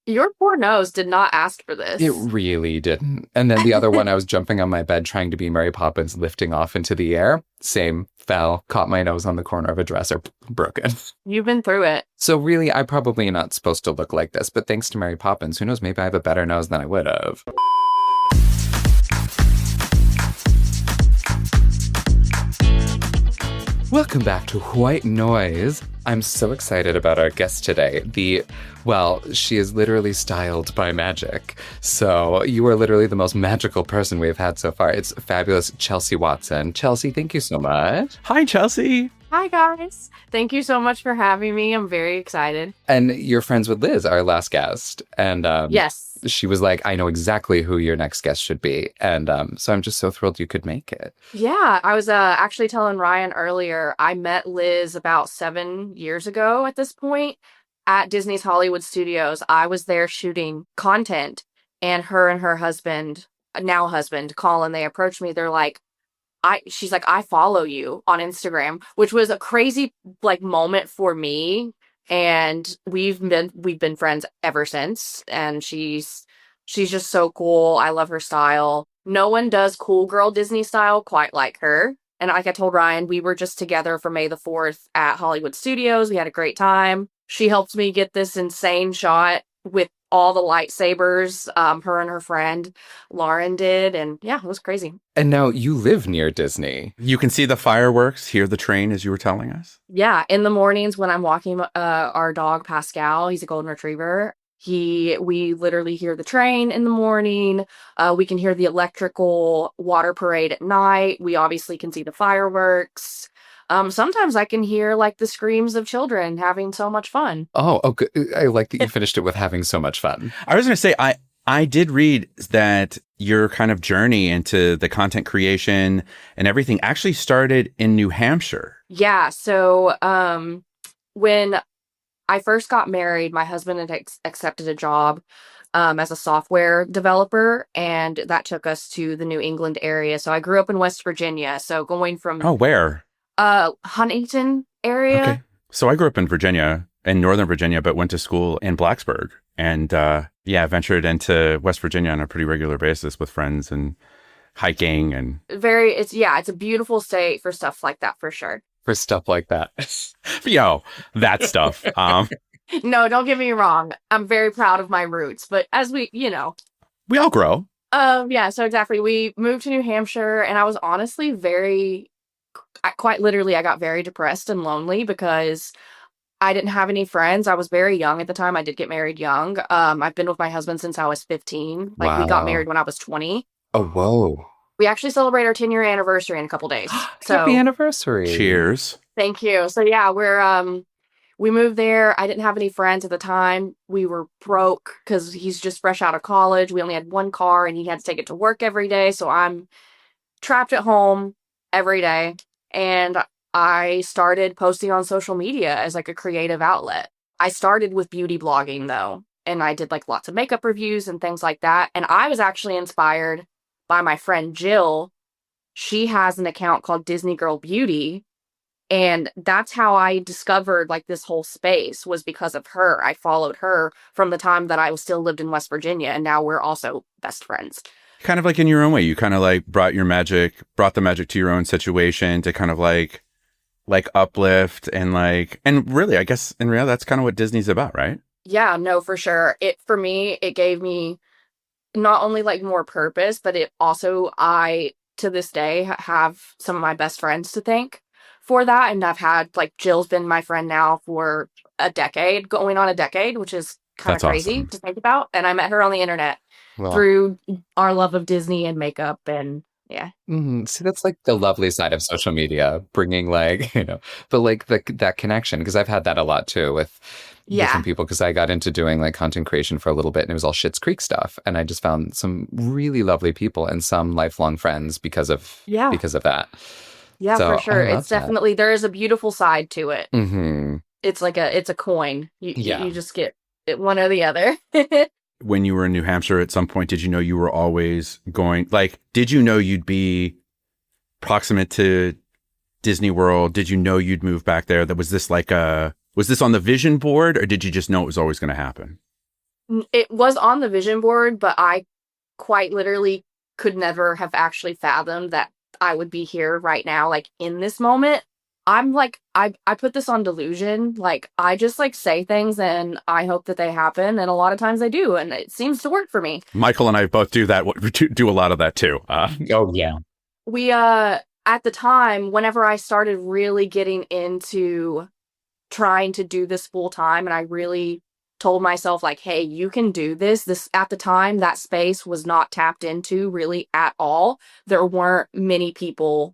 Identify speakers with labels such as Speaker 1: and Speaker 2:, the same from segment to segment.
Speaker 1: Your poor nose did not ask for
Speaker 2: It
Speaker 1: this.
Speaker 2: really didn't. And then the other one, I was jumping on my bed trying to be Mary Poppins, lifting off into the air. Same, fell, caught my nose on the corner of a dresser, broken.
Speaker 1: You've been through it.
Speaker 2: So really, I'm probably not supposed to look like this, but thanks to Mary Poppins, who knows, maybe I have a better nose than I would have. Welcome back to Whyte Noise. I'm so excited about our guest today. She is literally styled by magic. So you are literally the most magical person we've had so far. It's fabulous Chelsea Watson. Chelsea, thank you so much.
Speaker 3: Hi, Chelsea.
Speaker 1: Hi, guys. Thank you so much for having me. I'm very excited.
Speaker 2: And you're friends with Liz, our last guest. And
Speaker 1: Yes.
Speaker 2: she was like, I know exactly who your next guest should be. And so I'm just so thrilled you could make it.
Speaker 1: Yeah, I was actually telling Ryan earlier, I met Liz about 7 years ago at this point at Disney's Hollywood Studios. I was there shooting content, and her husband, now husband, Colin, they approached me. They're like, she's like, I follow you on Instagram, which was a crazy moment for me. And we've been friends ever since. And she's just so cool. I love her style. No one does cool girl Disney style quite like her. And like I told Ryan, we were just together for May the 4th at Hollywood Studios. We had a great time. She helped me get this insane shot with all the lightsabers, her and her friend Lauren did. And yeah, it was crazy.
Speaker 2: And now you live near Disney.
Speaker 3: You can see the fireworks, hear the train as you were telling us.
Speaker 1: Yeah, in the mornings when I'm walking our dog Pascal, he's a golden retriever. We literally hear the train in the morning. We can hear the electrical water parade at night. We obviously can see the fireworks. Sometimes I can hear the screams of children having so much fun.
Speaker 2: Oh, good. I like that you finished it with having so much fun.
Speaker 3: I was going to say, I did read that your kind of journey into the content creation and everything actually started in New Hampshire.
Speaker 1: Yeah. So when I first got married, my husband had accepted a job as a software developer, and that took us to the New England area. So I grew up in West Virginia. So going from
Speaker 3: Oh, where?
Speaker 1: Huntington area.
Speaker 3: Okay. So I grew up in Virginia, in Northern Virginia, but went to school in Blacksburg. And ventured into West Virginia on a pretty regular basis with friends and hiking and
Speaker 1: It's a beautiful state for stuff like that, for sure.
Speaker 2: For stuff like that.
Speaker 3: that stuff.
Speaker 1: No, don't get me wrong. I'm very proud of my roots, but as we
Speaker 3: all grow.
Speaker 1: Yeah, so exactly. We moved to New Hampshire, and I was honestly quite literally, I got very depressed and lonely because I didn't have any friends. I was very young at the time. I did get married young. I've been with my husband since I was 15. We got married when I was 20.
Speaker 2: Oh, whoa.
Speaker 1: We actually celebrate our 10-year anniversary in a couple days. So
Speaker 2: Happy anniversary.
Speaker 3: Cheers.
Speaker 1: thank you. So yeah, we moved there. I didn't have any friends at the time. We were broke because he's just fresh out of college. We only had one car, and he had to take it to work every day. So I'm trapped at home every day. And I started posting on social media as a creative outlet. I started with beauty blogging though, and I did lots of makeup reviews and things like that. And I was actually inspired by my friend Jill. She has an account called Disney Girl Beauty, and that's how I discovered this whole space, was because of her. I followed her from the time that I still lived in West Virginia, and now we're also best friends.
Speaker 3: Kind of in your own way, you kind of brought the magic to your own situation to kind of uplift and really, I guess in reality, that's kind of what Disney's about, right?
Speaker 1: Yeah, no, for sure. For me, it gave me not only more purpose, but it also, I, to this day, have some of my best friends to thank for that. And I've had, Jill's been my friend now for going on a decade, which is kind of crazy
Speaker 3: awesome
Speaker 1: to think about. And I met her on the internet through our love of Disney and makeup, and yeah.
Speaker 2: See, that's the lovely side of social media, bringing that connection, because I've had that a lot too with different people, because I got into doing content creation for a little bit, and it was all Schitt's Creek stuff, and I just found some really lovely people and some lifelong friends because of that.
Speaker 1: Yeah,
Speaker 2: So,
Speaker 1: for sure.
Speaker 2: I love
Speaker 1: It's definitely, there is a beautiful side to it.
Speaker 2: Mm-hmm.
Speaker 1: It's it's a coin. You just get it, one or the other.
Speaker 3: When you were in New Hampshire at some point, did you know you were always going, did you know you'd be proximate to Disney World? Did you know you'd move back there? Was this on the vision board, or did you just know it was always going to happen?
Speaker 1: It was on the vision board, but I quite literally could never have actually fathomed that I would be here right now, like in this moment. I'm like, I put this on delusion. Like, I just like say things and I hope that they happen. And a lot of times they do. And it seems to work for me.
Speaker 3: Michael and I both do that. We do a lot of that too.
Speaker 2: Oh, yeah.
Speaker 1: We, at the time, whenever I started really getting into trying to do this full time, and I really told myself like, hey, you can do this at the time, that space was not tapped into really at all. There weren't many people.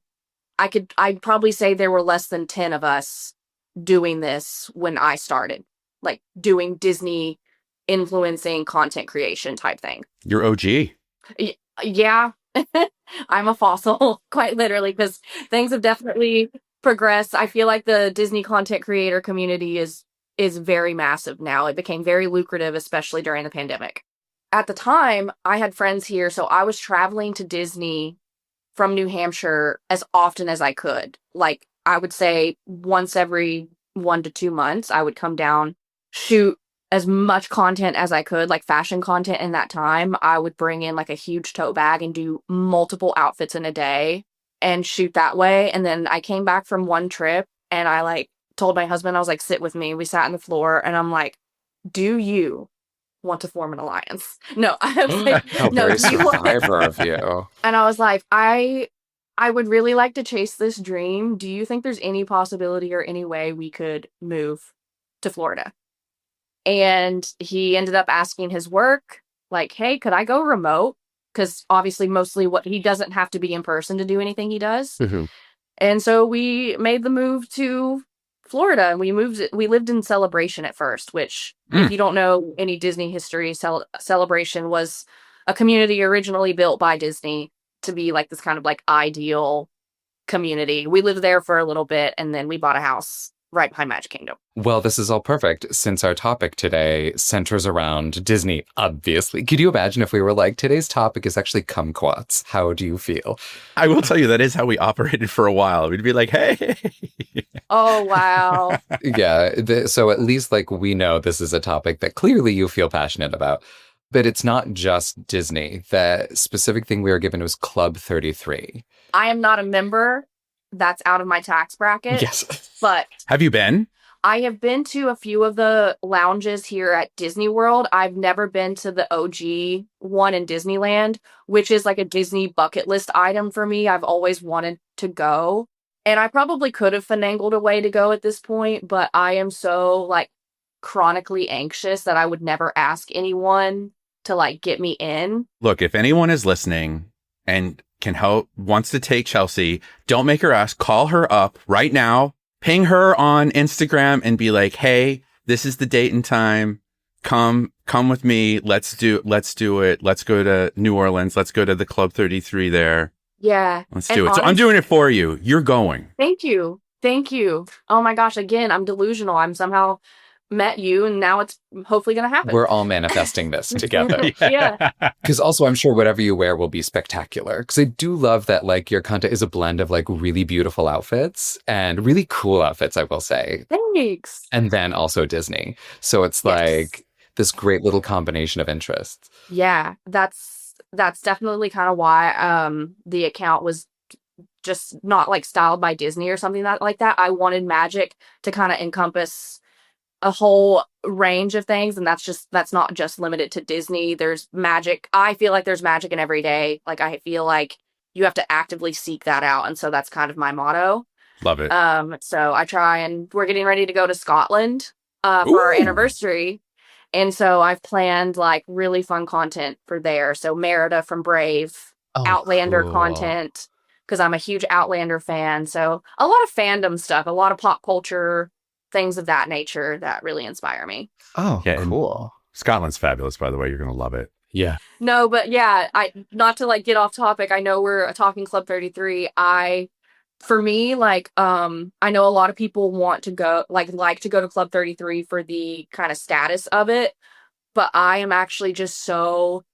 Speaker 1: I'd probably say there were less than 10 of us doing this when I started, like doing Disney influencing content creation type thing.
Speaker 3: You're OG.
Speaker 1: Yeah. I'm a fossil, quite literally, because things have definitely progressed. I feel like the Disney content creator community is very massive now. It became very lucrative, especially during the pandemic. At the time, I had friends here, so I was traveling to Disney from New Hampshire as often as I could. Like, I would say once every 1 to 2 months, I would come down, shoot as much content as I could, like fashion content in that time. I would bring in like a huge tote bag and do multiple outfits in a day and shoot that way. And then I came back from one trip and I like told my husband, I was like, sit with me. We sat on the floor and I'm like, do you want to form an alliance? No, I was like,
Speaker 2: How
Speaker 1: no,
Speaker 2: very
Speaker 1: do you want
Speaker 2: survivor of you.
Speaker 1: And I was like, I would really like to chase this dream. Do you think there's any possibility or any way we could move to Florida? And he ended up asking his work, like, hey, could I go remote? Because obviously, mostly what he doesn't have to be in person to do anything he does.
Speaker 3: Mm-hmm.
Speaker 1: And so we made the move to Florida, and we lived in Celebration at first, which, if you don't know any Disney history, Celebration was a community originally built by Disney to be like this kind of like ideal community. We lived there for a little bit, and then we bought a house right behind Magic Kingdom.
Speaker 2: Well, this is all perfect since our topic today centers around Disney, obviously. Could you imagine if we were like, today's topic is actually kumquats? How do you feel?
Speaker 3: I will tell you, that is how we operated for a while. We'd be like, hey.
Speaker 1: Oh, wow.
Speaker 2: Yeah. So at least like we know this is a topic that clearly you feel passionate about. But it's not just Disney. The specific thing we were given was Club 33.
Speaker 1: I am not a member. That's out of my tax bracket.
Speaker 2: Yes.
Speaker 1: But
Speaker 3: have you been?
Speaker 1: I have been to a few of the lounges here at Disney World. I've never been to the OG one in Disneyland, which is like a Disney bucket list item for me. I've always wanted to go. And I probably could have finagled a way to go at this point, but I am so like chronically anxious that I would never ask anyone to like get me in.
Speaker 3: Look, if anyone is listening and can help, wants to take Chelsea, don't make her ask. Call her up right now. Ping her on Instagram and be like, hey, this is the date and time. Come with me. Let's do it. Let's go to New Orleans. Let's go to the Club 33 there.
Speaker 1: Yeah.
Speaker 3: Let's do it. So I'm doing it for you. You're going.
Speaker 1: Thank you. Oh my gosh. Again, I'm delusional. I'm somehow met you and now it's hopefully going to happen.
Speaker 2: We're all manifesting this together.
Speaker 1: Yeah.
Speaker 2: Because also I'm sure whatever you wear will be spectacular. Because I do love that like your content is a blend of like really beautiful outfits and really cool outfits, I will say.
Speaker 1: Thanks.
Speaker 2: And then also Disney. So it's like this great little combination of interests.
Speaker 1: Yeah, that's definitely kind of why the account was just not like styled by Disney or something like that. I wanted magic to kind of encompass a whole range of things, and that's not just limited to Disney. There's magic. I feel like there's magic in every day. Like I feel like you have to actively seek that out, and so that's kind of my motto.
Speaker 3: Love it.
Speaker 1: So I try, and we're getting ready to go to Scotland for our anniversary. And so I've planned like really fun content for there. So Merida from Brave, Outlander content, because I'm a huge Outlander fan. So a lot of fandom stuff, a lot of pop culture, things of that nature that really inspire me.
Speaker 2: Oh, yeah, cool.
Speaker 3: Scotland's fabulous, by the way. You're going to love it.
Speaker 2: Yeah.
Speaker 1: No, but yeah, not to like get off topic. I know we're talking Club 33. For me, like, I know a lot of people want to go, like to go to Club 33 for the kind of status of it, but I am actually just so,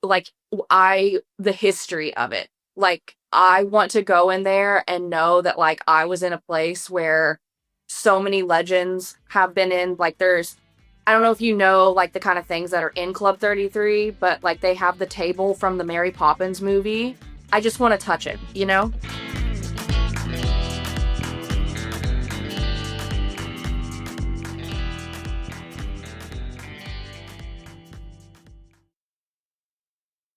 Speaker 1: like, the history of it. Like, I want to go in there and know that, like, I was in a place where so many legends have been in, like, there's I don't know if you know like the kind of things that are in Club 33, but like they have the table from the Mary Poppins movie. I just want to touch it, you know?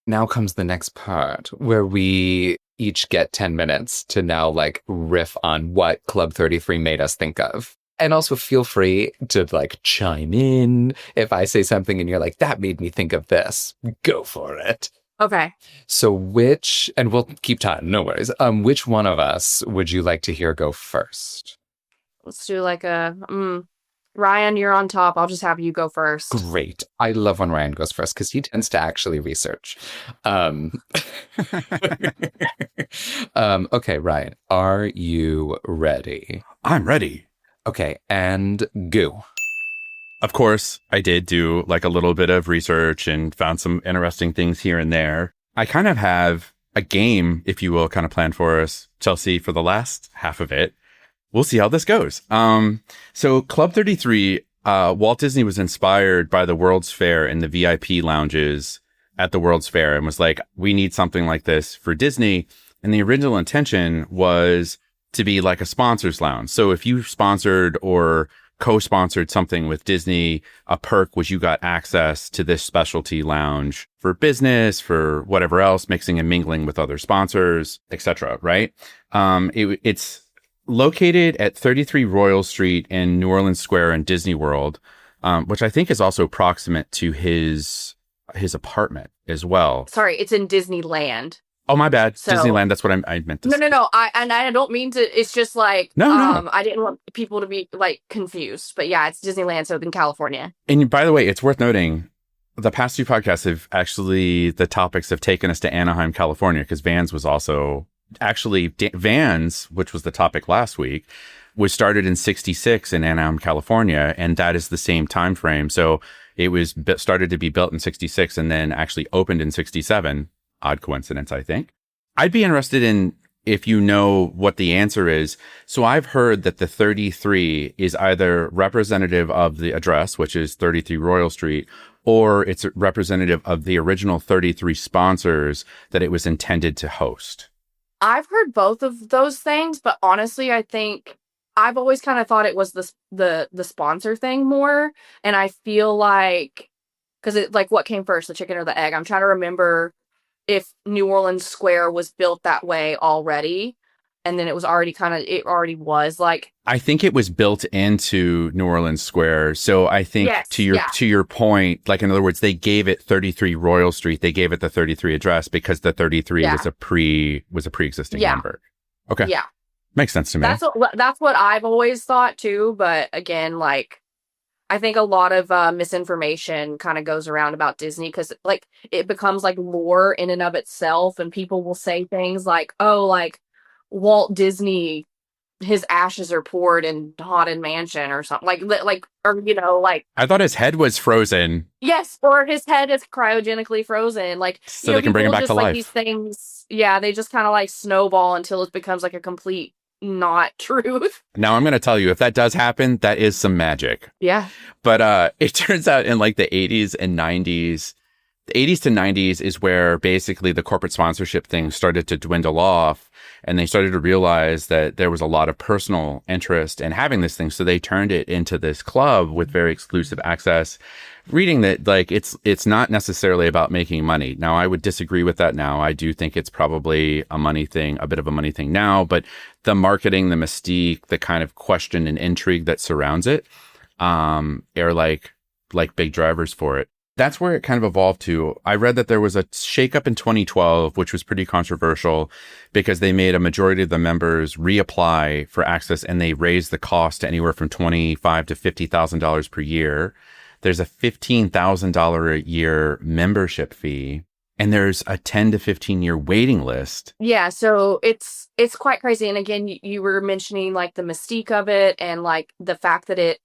Speaker 2: Now comes the next part where we each get 10 minutes to now like riff on what Club 33 made us think of. And also feel free to like chime in if I say something and you're like, that made me think of this. Go for it.
Speaker 1: Okay.
Speaker 2: So and we'll keep time, no worries. Which one of us would you like to hear go first?
Speaker 1: Let's do like Ryan, you're on top. I'll just have you go first.
Speaker 2: Great. I love when Ryan goes first because he tends to actually research. Okay, Ryan, are you ready?
Speaker 3: I'm ready.
Speaker 2: Okay, and go.
Speaker 3: Of course, I did do like a little bit of research and found some interesting things here and there. I kind of have a game, if you will, kind of planned for us, Chelsea, for the last half of it. We'll see how this goes. So Club 33, Walt Disney was inspired by the World's Fair and the VIP lounges at the World's Fair and was like, we need something like this for Disney. And the original intention was to be like a sponsors lounge. So if you sponsored or co-sponsored something with Disney, a perk was you got access to this specialty lounge for business, for whatever else, mixing and mingling with other sponsors, etc. Right? It's located at 33 Royal Street in New Orleans Square in Disney World, which I think is also proximate to his apartment as well.
Speaker 1: Sorry, it's in Disneyland.
Speaker 3: Oh, my bad. So, Disneyland. That's what I meant to say.
Speaker 1: No. I don't mean to. It's just like,
Speaker 3: no.
Speaker 1: I didn't want people to be like confused. But yeah, it's Disneyland, so in California.
Speaker 3: And by the way, it's worth noting, the past two podcasts have actually, the topics have taken us to Anaheim, California, because Vans was also actually, Vans, which was the topic last week, was started in 1966 in Anaheim, California. And that is the same time frame. So it was started to be built in 1966 and then actually opened in 1967. Odd coincidence, I think. I'd be interested in if you know what the answer is. So I've heard that the 33 is either representative of the address, which is 33 Royal Street, or it's representative of the original 33 sponsors that it was intended to host.
Speaker 1: I've heard both of those things, but honestly, I think I've always kind of thought it was the sponsor thing more. And I feel like, because it like what came first, the chicken or the egg? I'm trying to remember if New Orleans Square was built that way already, and then it already was like.
Speaker 3: I think it was built into New Orleans Square. So I think
Speaker 1: yes,
Speaker 3: to your point, like in other words, they gave it 33 Royal Street. They gave it the 33 address because the 33 was a pre-existing number. Okay.
Speaker 1: Yeah.
Speaker 3: Makes sense to me.
Speaker 1: That's what I've always thought too. But again, like, I think a lot of misinformation kind of goes around about Disney because like it becomes like lore in and of itself, and people will say things like, "Oh, like Walt Disney, his ashes are poured in Haunted Mansion" or something like, or you know, like
Speaker 3: I thought his head was frozen.
Speaker 1: Yes, or his head is cryogenically frozen, like
Speaker 3: so they can bring him back to life.
Speaker 1: These things, yeah, they just kind of like snowball until it becomes like a complete not truth.
Speaker 3: Now I'm going to tell you, if that does happen, that is some magic.
Speaker 1: Yeah.
Speaker 3: But it turns out in like the 80s and 90s, the 80s to 90s is where basically the corporate sponsorship thing started to dwindle off, and they started to realize that there was a lot of personal interest in having this thing. So they turned it into this club with very exclusive access. Reading that, like, it's not necessarily about making money. Now, I would disagree with that now. I do think it's probably a money thing, a bit of a money thing now, but the marketing, the mystique, the kind of question and intrigue that surrounds it, are like big drivers for it. That's where it kind of evolved to. I read that there was a shakeup in 2012, which was pretty controversial because they made a majority of the members reapply for access, and they raised the cost to anywhere from $25,000 to $50,000 per year. There's a $15,000 a year membership fee, and there's a 10 to 15 year waiting list.
Speaker 1: Yeah, so it's quite crazy. And again, you were mentioning like the mystique of it and like the fact that it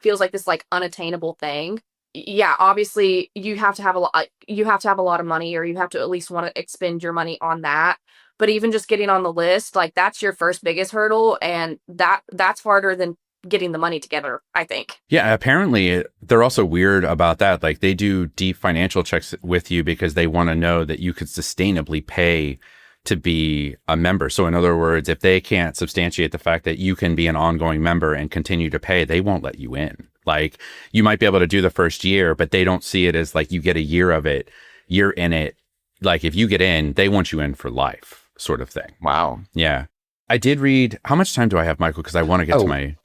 Speaker 1: feels like this like unattainable thing. Yeah, obviously you have to have a lot of money, or you have to at least want to expend your money on that. But even just getting on the list, like that's your first biggest hurdle, and that's harder than getting the money together, I think.
Speaker 3: Yeah, apparently they're also weird about that. Like they do deep financial checks with you because they want to know that you could sustainably pay to be a member. So in other words, if they can't substantiate the fact that you can be an ongoing member and continue to pay, they won't let you in. Like you might be able to do the first year, but they don't see it as like you get a year of it, you're in it. Like if you get in, they want you in for life sort of thing.
Speaker 2: Wow.
Speaker 3: Yeah. I did read, how much time do I have, Michael? Because I want to get to my...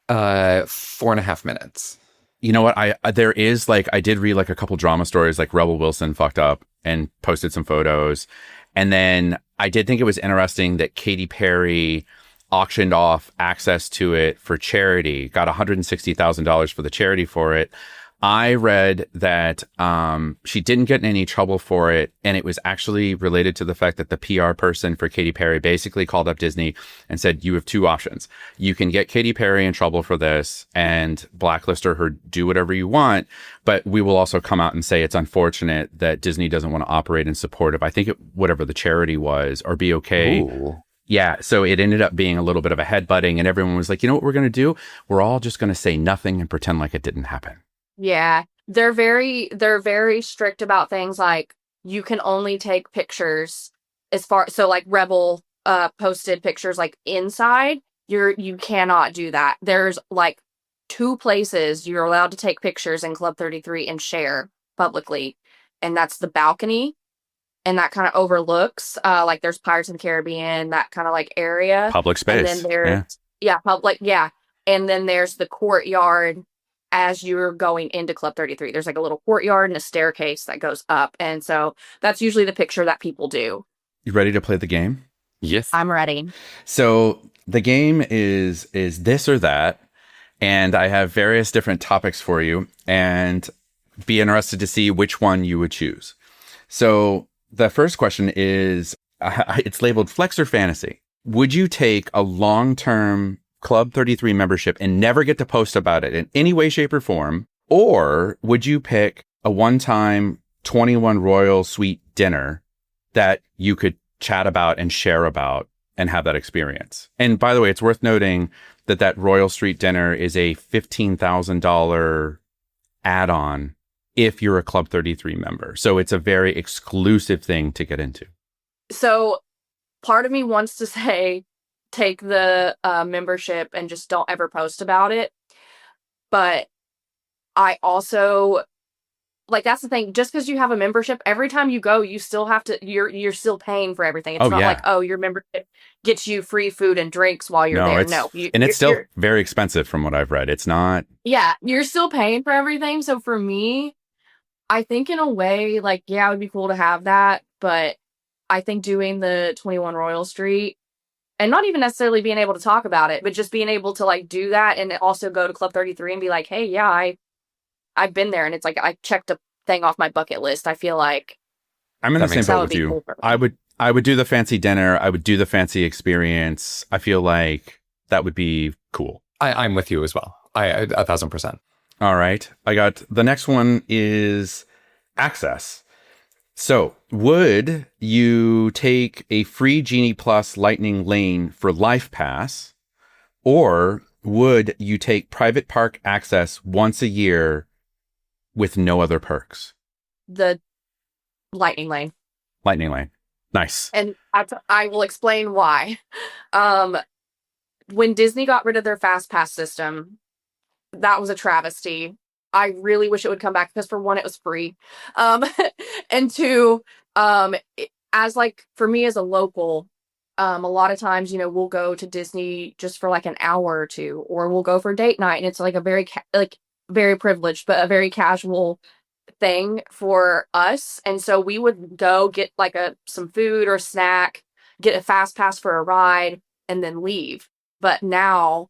Speaker 2: 4.5 minutes.
Speaker 3: You know what? There is like, I did read like a couple drama stories, like Rebel Wilson fucked up and posted some photos. And then I did think it was interesting that Katy Perry auctioned off access to it for charity, got $160,000 for the charity for it. I read that she didn't get in any trouble for it, and it was actually related to the fact that the PR person for Katy Perry basically called up Disney and said, you have two options. You can get Katy Perry in trouble for this and blacklist her, or do whatever you want, but we will also come out and say it's unfortunate that Disney doesn't want to operate in support of, I think, whatever the charity was, or be okay.
Speaker 2: Ooh.
Speaker 3: Yeah, so it ended up being a little bit of a headbutting, and everyone was like, you know what we're going to do? We're all just going to say nothing and pretend like it didn't happen.
Speaker 1: Yeah, they're very strict about things like you can only take pictures so like Rebel posted pictures like inside. You cannot do that. There's like 2 places you're allowed to take pictures in Club 33 and share publicly, and that's the balcony, and that kind of overlooks like there's Pirates of the Caribbean, that kind of like area.
Speaker 3: Public space.
Speaker 1: And then there's and then there's the courtyard. As you're going into Club 33, there's like a little courtyard and a staircase that goes up. And so that's usually the picture that people do.
Speaker 3: You ready to play the game?
Speaker 2: Yes.
Speaker 1: I'm ready.
Speaker 3: So the game is this or that. And I have various different topics for you, and be interested to see which one you would choose. So the first question is, it's labeled Flex or Fantasy. Would you take a long-term Club 33 membership and never get to post about it in any way, shape, or form? Or would you pick a one-time 21 Royal Suite dinner that you could chat about and share about and have that experience? And by the way, it's worth noting that Royal Suite dinner is a $15,000 add-on if you're a Club 33 member. So it's a very exclusive thing to get into.
Speaker 1: So part of me wants to say, take the membership and just don't ever post about it. But I also, like, that's the thing. Just because you have a membership, every time you go, you still have to, you're still paying for everything. It's not like, oh, your membership gets you free food and drinks while you're there. No.
Speaker 3: And it's still very expensive from what I've read. It's not.
Speaker 1: Yeah, you're still paying for everything. So for me, I think in a way, like, yeah, it would be cool to have that. But I think doing the 21 Royal Street, and not even necessarily being able to talk about it, but just being able to like do that and also go to Club 33 and be like, hey, yeah, I've been there. And it's like, I checked a thing off my bucket list. I feel like
Speaker 3: I'm in the same boat with you. Cool, I would do the fancy dinner. I would do the fancy experience. I feel like that would be cool.
Speaker 2: I'm with you as well. 1,000%.
Speaker 3: All right. I got the next one is access. So, would you take a free Genie Plus Lightning Lane for Life Pass, or would you take private park access once a year with no other perks?
Speaker 1: The Lightning Lane.
Speaker 3: Lightning Lane. Nice.
Speaker 1: And I will explain why. When Disney got rid of their Fast Pass system, that was a travesty. I really wish it would come back because for one, it was free. And two, as like for me as a local, a lot of times, we'll go to Disney just for like an hour or two, or we'll go for date night. And it's like a very, very privileged, but a very casual thing for us. And so we would go get like some food or snack, get a fast pass for a ride, and then leave. But now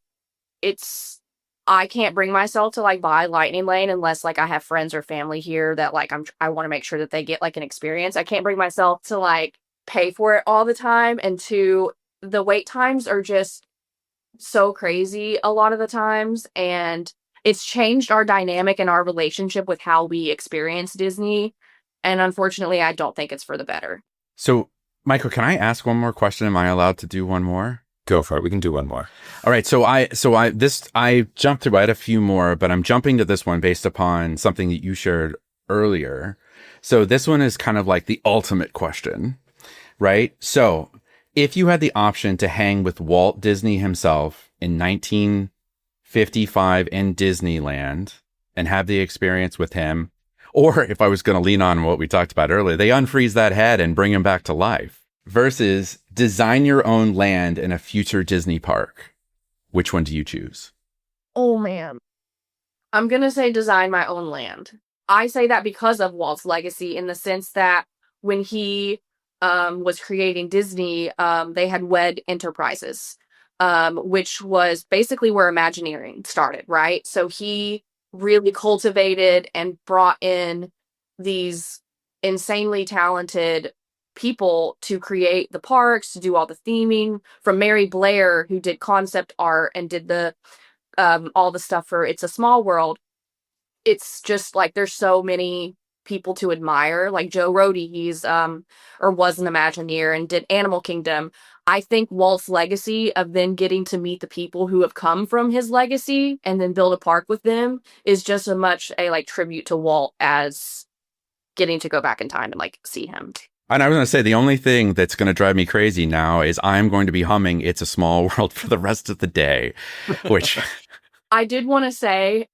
Speaker 1: I can't bring myself to like buy Lightning Lane unless like I have friends or family here that like I want to make sure that they get like an experience. I can't bring myself to like pay for it all the time. And two, the wait times are just so crazy a lot of the times. And it's changed our dynamic and our relationship with how we experience Disney. And unfortunately, I don't think it's for the better.
Speaker 3: So, Michael, can I ask one more question? Am I allowed to do one more?
Speaker 2: Go for it. We can do one more.
Speaker 3: All right. So I jumped through. I had a few more, but I'm jumping to this one based upon something that you shared earlier. So this one is kind of like the ultimate question, right? So if you had the option to hang with Walt Disney himself in 1955 in Disneyland and have the experience with him, or if I was going to lean on what we talked about earlier, they unfreeze that head and bring him back to life, versus design your own land in a future Disney park. Which one do you choose?
Speaker 1: Oh, man. I'm going to say design my own land. I say that because of Walt's legacy, in the sense that when he was creating Disney, they had WED Enterprises, which was basically where Imagineering started, right? So he really cultivated and brought in these insanely talented people to create the parks, to do all the theming, from Mary Blair, who did concept art and did the all the stuff for It's a Small World. It's just like there's so many people to admire. Like Joe Rohde, he's or was an Imagineer and did Animal Kingdom. I think Walt's legacy of then getting to meet the people who have come from his legacy and then build a park with them is just as much a like tribute to Walt as getting to go back in time and like see him.
Speaker 3: And I was going to say, the only thing that's going to drive me crazy now is I'm going to be humming It's a Small World for the rest of the day, which
Speaker 1: I did want to say,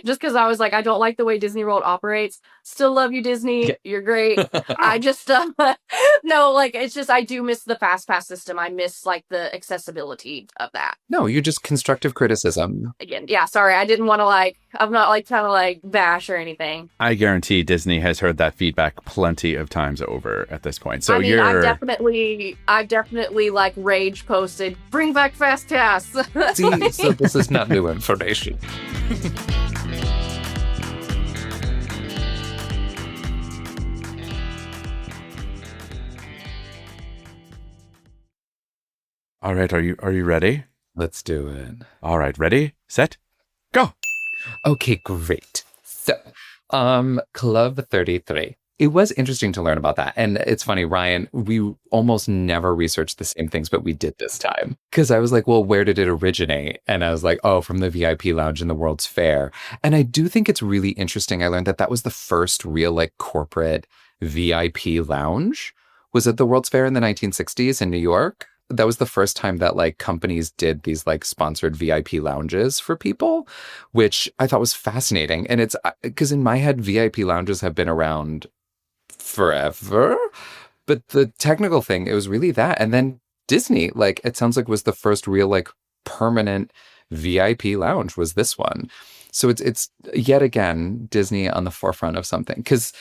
Speaker 1: just because I was like, I don't like the way Disney World operates. Still love you, Disney.
Speaker 2: Yeah.
Speaker 1: You're great. I just, no, like, it's just, I do miss the fast pass system. I miss like the accessibility of that.
Speaker 2: No, you're just constructive criticism.
Speaker 1: Again, yeah, sorry. I didn't want to like, I'm not like trying to like bash or anything.
Speaker 3: I guarantee Disney has heard that feedback plenty of times over at this point. So
Speaker 1: I mean, I've definitely like rage posted, bring back fast pass.
Speaker 2: See, so this is not new information.
Speaker 3: All right, are you ready?
Speaker 2: Let's do it.
Speaker 3: All right, ready, set, go.
Speaker 2: Okay, great. So, Club 33. It was interesting to learn about that. And it's funny, Ryan, we almost never researched the same things, but we did this time. Because I was like, well, where did it originate? And I was like, oh, from the VIP lounge in the World's Fair. And I do think it's really interesting. I learned that was the first real like corporate VIP lounge. Was at the World's Fair in the 1960s in New York. That was the first time that like companies did these like sponsored VIP lounges for people, which I thought was fascinating. And it's because in my head, VIP lounges have been around forever. But the technical thing, it was really that. And then Disney, like it sounds like was the first real like permanent VIP lounge was this one. So it's yet again, Disney on the forefront of something. Because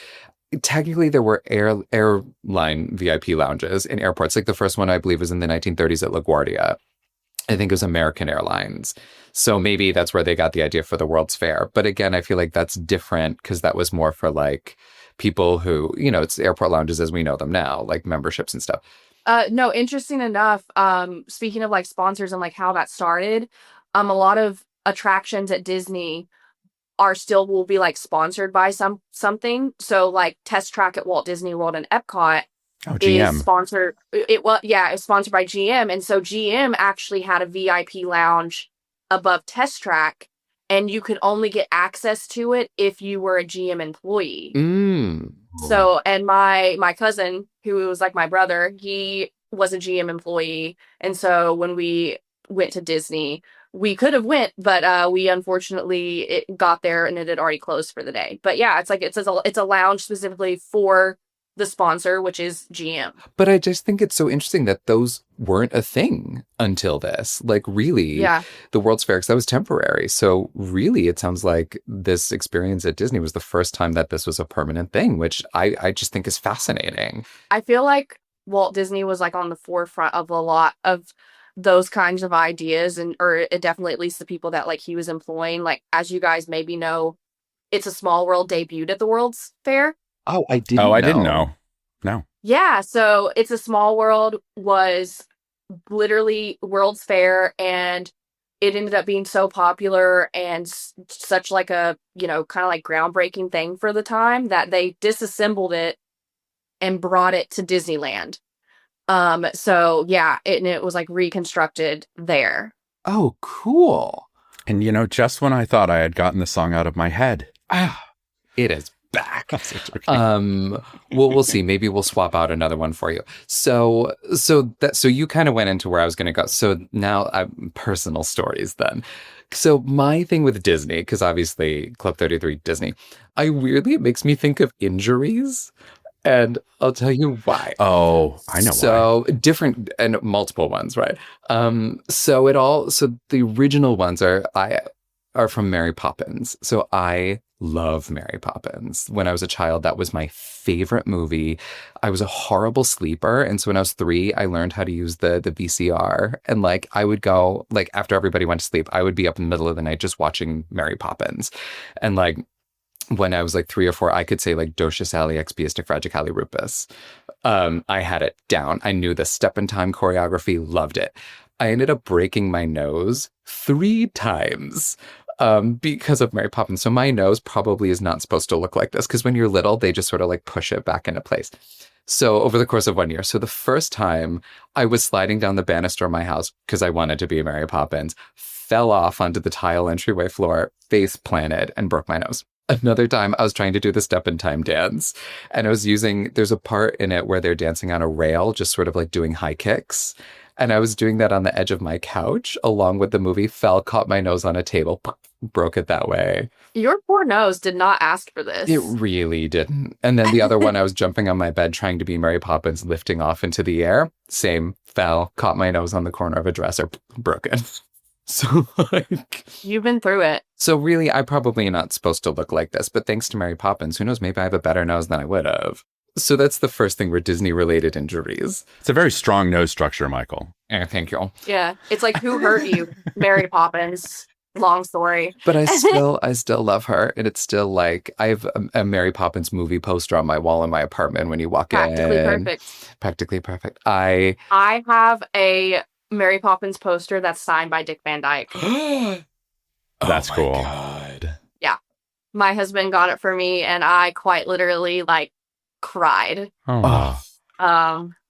Speaker 2: technically, there were airline VIP lounges in airports. Like the first one, I believe, was in the 1930s at LaGuardia. I think it was American Airlines. So maybe that's where they got the idea for the World's Fair. But again, I feel like that's different because that was more for like people who, you know, it's airport lounges as we know them now, like memberships and stuff.
Speaker 1: No, interesting enough, speaking of like sponsors and like how that started, a lot of attractions at Disney will be like sponsored by something. So like Test Track at Walt Disney World and Epcot
Speaker 3: GM.
Speaker 1: is sponsored. It's sponsored by GM. And so GM actually had a VIP lounge above Test Track, and you could only get access to it if you were a GM employee. So, and my cousin, who was like my brother, he was a GM employee. And so when we went to Disney, we could have went, but we unfortunately it got there and it had already closed for the day. But yeah, it's like it's a lounge specifically for the sponsor, which is GM.
Speaker 2: But I just think it's so interesting that those weren't a thing until this. Like really,
Speaker 1: yeah.
Speaker 2: The World's Fair, because that was temporary. So really, it sounds like this experience at Disney was the first time that this was a permanent thing, which I just think is fascinating.
Speaker 1: I feel like Walt Disney was like on the forefront of a lot of those kinds of ideas, or definitely at least the people that like he was employing. Like, as you guys maybe know, It's a Small World debuted at the World's Fair.
Speaker 2: Oh, I didn't know.
Speaker 3: No.
Speaker 1: Yeah, so It's a Small World was literally World's Fair, and it ended up being so popular and such like a, you know, kind of like groundbreaking thing for the time that they disassembled it and brought it to Disneyland. So yeah, it was like reconstructed there.
Speaker 2: Oh, cool.
Speaker 3: And just when I thought I had gotten the song out of my head,
Speaker 2: it is back. Well, we'll see. Maybe we'll swap out another one for you. So you kind of went into where I was going to go. So now personal stories then. So my thing with Disney, because obviously Club 33 Disney, it makes me think of injuries. And I'll tell you why.
Speaker 3: Oh, I know why.
Speaker 2: So different and multiple ones, right? So the original ones are from Mary Poppins. So I love Mary Poppins. When I was a child, that was my favorite movie. I was a horrible sleeper. And so when I was 3, I learned how to use the VCR. And like, I would go, like, after everybody went to sleep, I would be up in the middle of the night just watching Mary Poppins. And like, when I was like 3 or 4, I could say like Dosha Sally Expius Fragicali Rupus. I had it down. I knew the step in time choreography, loved it. I ended up breaking my nose 3 times because of Mary Poppins. So my nose probably is not supposed to look like this because when you're little, they just sort of like push it back into place. So over the course of 1 year, so the first time I was sliding down the banister of my house because I wanted to be Mary Poppins, fell off onto the tile entryway floor, face planted, and broke my nose. Another time I was trying to do the step in time dance and there's a part in it where they're dancing on a rail, just sort of like doing high kicks. And I was doing that on the edge of my couch along with the movie, caught my nose on a table, broke it that way.
Speaker 1: Your poor nose did not ask for this.
Speaker 2: It really didn't. And then the other one, I was jumping on my bed trying to be Mary Poppins, lifting off into the air. Same, fell, caught my nose on the corner of a dresser, broken. So, like...
Speaker 1: You've been through it.
Speaker 2: So really, I probably not supposed to look like this, but thanks to Mary Poppins, who knows, maybe I have a better nose than I would have. So that's the first thing with Disney-related injuries.
Speaker 3: It's a very strong nose structure, Michael.
Speaker 2: Thank you.
Speaker 1: Yeah, it's like, who hurt you? Mary Poppins. Long story.
Speaker 2: But I still love her. And it's still like, I have a Mary Poppins movie poster on my wall in my apartment when you walk in. Practically perfect. I
Speaker 1: have a Mary Poppins poster that's signed by Dick Van Dyke.
Speaker 3: That's cool.
Speaker 2: God.
Speaker 1: Yeah. My husband got it for me and I quite literally like cried.
Speaker 2: Oh.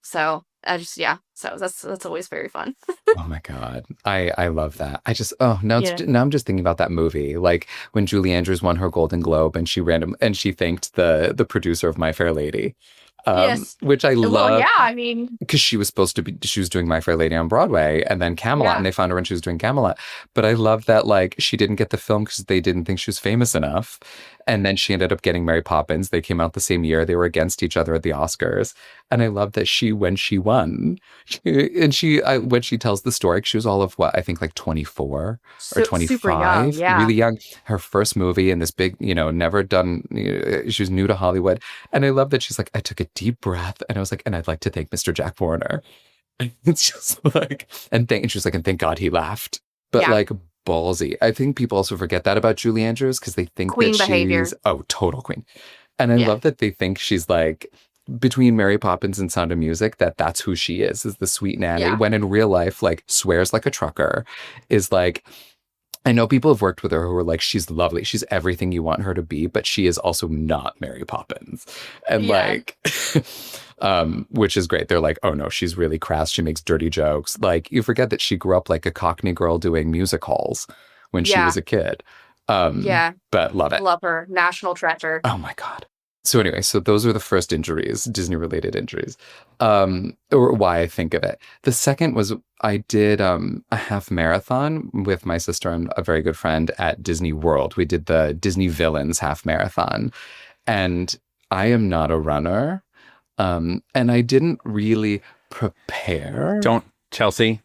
Speaker 1: So I just, so that's always very fun.
Speaker 2: Oh my God. I love that. Now I'm just thinking about that movie. Like when Julie Andrews won her Golden Globe and she thanked the producer of My Fair Lady.
Speaker 1: Yes.
Speaker 2: Which I love.
Speaker 1: Well, yeah, I mean,
Speaker 2: because she was doing My Fair Lady on Broadway and then Camelot, and they found her when she was doing Camelot. But I love that, like, she didn't get the film because they didn't think she was famous enough. And then she ended up getting Mary Poppins. They came out the same year. They were against each other at the Oscars. And I love that when she won, when she tells the story, she was all of what, I think like 24 or 25,
Speaker 1: super young,
Speaker 2: really young. Her first movie in this big, never done, she was new to Hollywood. And I love that she's like, I took a deep breath and I was like, and I'd like to thank Mr. Jack Warner. And it's just like, and she was like, and thank God he laughed. But like, ballsy. I think people also forget that about Julie Andrews because they think
Speaker 1: queen
Speaker 2: that
Speaker 1: behavior.
Speaker 2: She's total queen. And I love that they think she's like between Mary Poppins and Sound of Music that's who she is the sweet nanny, when in real life like swears like a trucker, is like, I know people have worked with her who are like, she's lovely, she's everything you want her to be, but she is also not Mary Poppins. And like which is great. They're like, oh no, she's really crass, she makes dirty jokes. Like, you forget that she grew up like a Cockney girl doing music halls when she was a kid. But love it.
Speaker 1: Love her. National treasure.
Speaker 2: Oh my God. So anyway, those are the first injuries, Disney-related injuries, or why I think of it. The second was I did a half marathon with my sister and a very good friend at Disney World. We did the Disney Villains half marathon, and I am not a runner, and I didn't really prepare.
Speaker 3: Chelsea,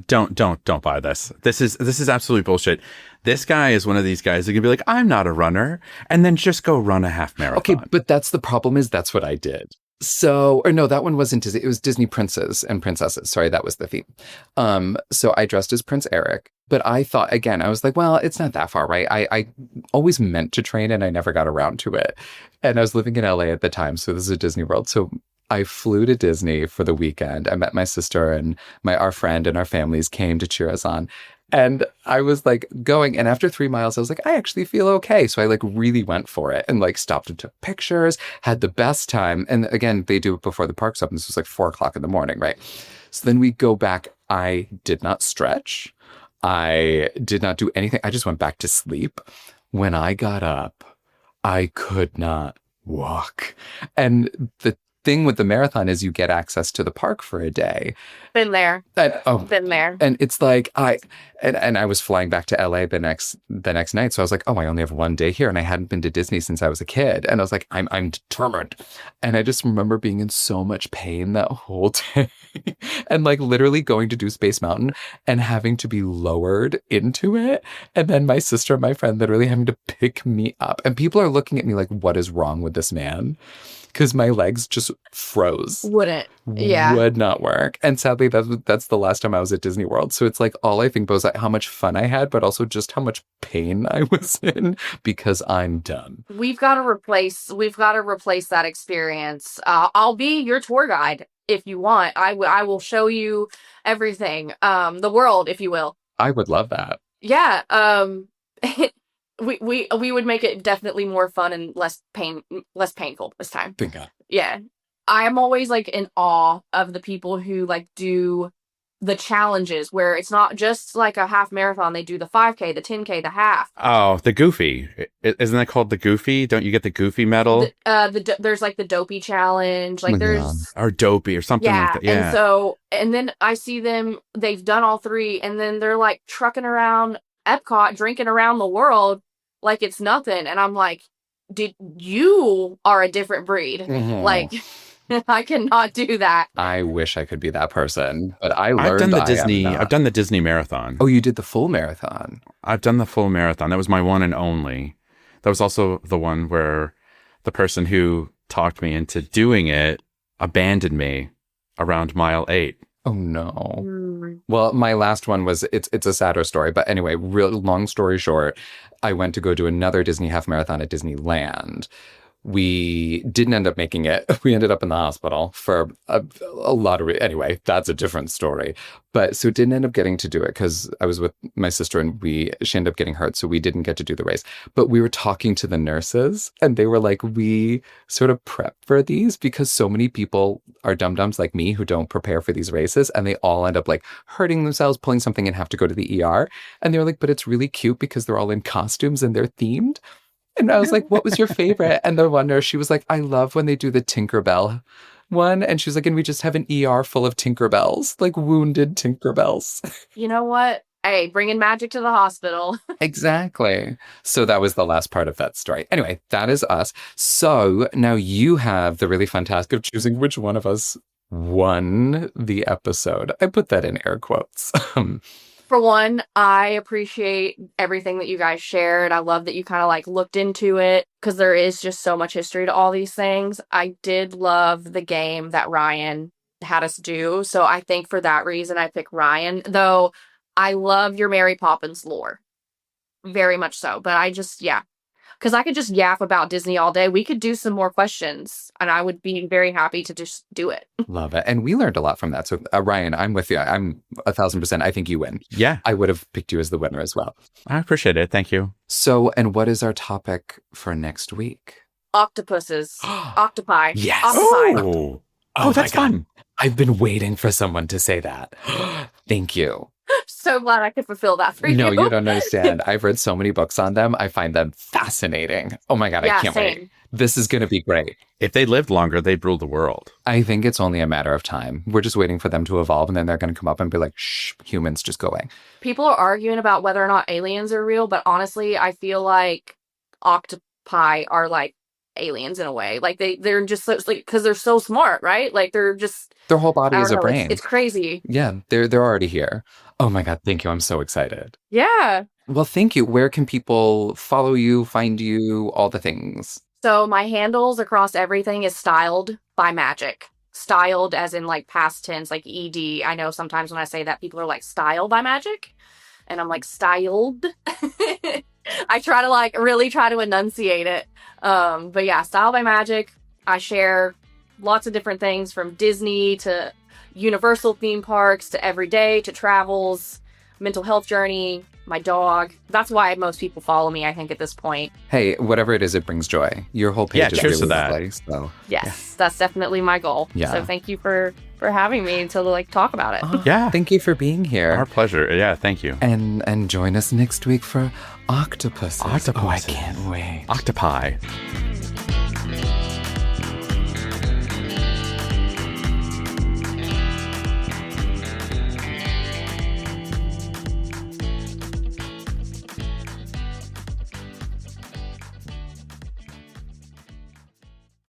Speaker 3: don't buy this. This is absolute bullshit. This guy is one of these guys that can be like, I'm not a runner, and then just go run a half marathon.
Speaker 2: Okay, but that's the problem is that's what I did. So, or no, that one wasn't Disney. It was Disney Princes and Princesses. Sorry, that was the theme. So I dressed as Prince Eric, but I thought, again, I was like, well, it's not that far, right? I always meant to train and I never got around to it. And I was living in LA at the time. So this is a Disney World. So I flew to Disney for the weekend. I met my sister and our friend and our families came to cheer us on. And I was like going, and after 3 miles, I was like, I actually feel okay. So I like really went for it and like stopped and took pictures, had the best time. And again, they do it before the park's open. This was like 4 o'clock in the morning, right? So then we go back. I did not stretch. I did not do anything. I just went back to sleep. When I got up, I could not walk. And the thing with the marathon is you get access to the park for a day.
Speaker 1: Been there. Been there.
Speaker 2: And it's like I was flying back to LA the next night. So I was like, oh, I only have one day here. And I hadn't been to Disney since I was a kid. And I was like, I'm determined. And I just remember being in so much pain that whole day. And like literally going to do Space Mountain and having to be lowered into it. And then my sister and my friend literally having to pick me up. And people are looking at me like, what is wrong with this man? Because my legs just froze.
Speaker 1: Would not
Speaker 2: work. And sadly, that's the last time I was at Disney World. So it's like all I think about is like how much fun I had, but also just how much pain I was in because I'm done.
Speaker 1: We've got to replace that experience. I'll be your tour guide if you want. I will show you everything, the world, if you will.
Speaker 2: I would love that.
Speaker 1: Yeah. We would make it definitely more fun and less painful this time.
Speaker 2: Thank God.
Speaker 1: Yeah. I'm always like in awe of the people who like do the challenges where it's not just like a half marathon. They do the 5K, the 10K, the half.
Speaker 3: Oh, the Goofy. Isn't that called the Goofy? Don't you get the Goofy medal?
Speaker 1: There's like the Dopey challenge. Like there's...
Speaker 3: Or Dopey or something like that. Yeah.
Speaker 1: And then I see them, they've done all three, and then they're like trucking around Epcot, drinking around the world like it's nothing. And I'm like, you are a different breed. Mm-hmm. Like, I cannot do that.
Speaker 2: I wish I could be that person, but
Speaker 3: I've done the Disney marathon.
Speaker 2: Oh, you did the full marathon?
Speaker 3: I've done the full marathon. That was my one and only. That was also the one where the person who talked me into doing it abandoned me around mile 8.
Speaker 2: Oh no. Well, my last one was, it's a sadder story, but anyway, real long story short, I went to go do another Disney half marathon at Disneyland. We didn't end up making it. We ended up in the hospital for a lot of anyway, that's a different story. But so didn't end up getting to do it because I was with my sister and she ended up getting hurt. So we didn't get to do the race. But we were talking to the nurses and they were like, we sort of prep for these because so many people are dum-dums like me who don't prepare for these races. And they all end up like hurting themselves, pulling something and have to go to the ER. And they were like, but it's really cute because they're all in costumes and they're themed. And I was like, what was your favorite? And the one nurse, she was like, I love when they do the Tinkerbell one. And she was like, and we just have an ER full of Tinkerbells, like wounded Tinkerbells.
Speaker 1: You know what? Hey, bringing magic to the hospital.
Speaker 2: Exactly. So that was the last part of that story. Anyway, that is us. So now you have the really fun task of choosing which one of us won the episode. I put that in air quotes.
Speaker 1: For one, I appreciate everything that you guys shared. I love that you kind of like looked into it because there is just so much history to all these things. I did love the game that Ryan had us do. So I think for that reason, I pick Ryan, though I love your Mary Poppins lore. Very much so. But because I could just yap about Disney all day. We could do some more questions and I would be very happy to just do it.
Speaker 2: Love it. And we learned a lot from that. So Ryan, I'm with you. I'm 1,000%. I think you win.
Speaker 3: Yeah.
Speaker 2: I would have picked you as the winner as well.
Speaker 3: I appreciate it. Thank you.
Speaker 2: So, and what is our topic for next week?
Speaker 1: Octopuses. Octopi.
Speaker 2: Yes.
Speaker 3: Octopi. Oh, that's fun.
Speaker 2: I've been waiting for someone to say that. Thank you.
Speaker 1: So glad I could fulfill that for you.
Speaker 2: No, you don't understand. I've read so many books on them. I find them fascinating. Oh my God, I can't wait. This is going to be great.
Speaker 3: If they lived longer, they'd rule the world.
Speaker 2: I think it's only a matter of time. We're just waiting for them to evolve and then they're going to come up and be like, shh, humans, just go away.
Speaker 1: People are arguing about whether or not aliens are real, but honestly, I feel like octopi are like aliens in a way. Like they're just so, like, because they're so smart, right? Like they're just...
Speaker 2: Their whole body is a brain.
Speaker 1: It's crazy.
Speaker 2: Yeah, they're already here. Oh my God, thank you. I'm so excited.
Speaker 1: Yeah.
Speaker 2: Well, thank you. Where can people follow you, find you, all the things?
Speaker 1: So my handles across everything is Styled by Magic. Styled as in like past tense, like ED. I know sometimes when I say that, people are like, Style by Magic? And I'm like, Styled. I try to like really try to enunciate it. But yeah, Style by Magic. I share lots of different things from Disney to Universal theme parks to everyday to travels. mental health journey, my dog. That's why most people follow me, I think, at this point.
Speaker 2: Hey, whatever it is, it brings joy. Your whole page is
Speaker 3: cheers
Speaker 2: really
Speaker 3: to that.
Speaker 2: lovely. So.
Speaker 1: Yes, that's definitely my goal.
Speaker 2: Yeah.
Speaker 1: So thank you for having me to like talk about it.
Speaker 3: Yeah.
Speaker 2: Thank you for being here.
Speaker 3: Our pleasure. Yeah, thank you.
Speaker 2: And join us next week for Octopuses.
Speaker 3: Octopuses.
Speaker 2: Oh, I can't wait.
Speaker 3: Octopi.